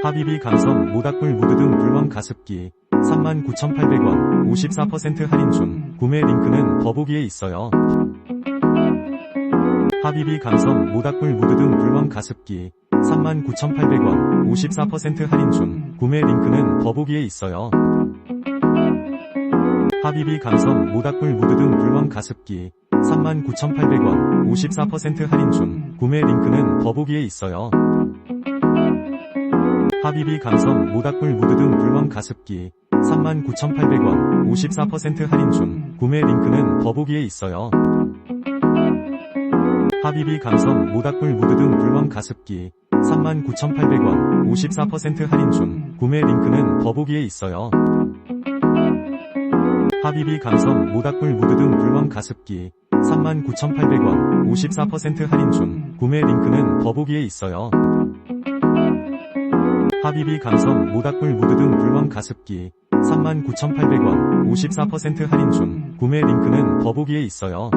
하비비 감성 모닥불 무드 등 불멍 가습기 39,800원 54% 할인 중. 구매 링크는 더보기에 있어요. 하비비 감성 모닥불 무드 등 불멍 가습기 39,800원 54% 할인 중. 구매 링크는 더보기에 있어요. 하비비 감성 모닥불 무드 등 불멍 가습기 39,800원 54% 할인 중. 구매 링크는 더보기에 있어요. 하비비 감성 모닥불 무드 등 불멍 가습기 39,800원 54% 할인 중. 구매 링크는 더보기에 있어요. 하비비 감성 모닥불 무드 등 불멍 가습기 39,800원 54% 할인 중. 구매 링크는 더보기에 있어요. 하비비 감성 모닥불 무드 등 불멍 가습기 39,800원 54% 할인 중. 구매 링크는 더보기에 있어요. 하비비 감성 모닥불 무드 등 불멍 가습기 39,800원 54% 할인 중. 구매 링크는 더보기에 있어요.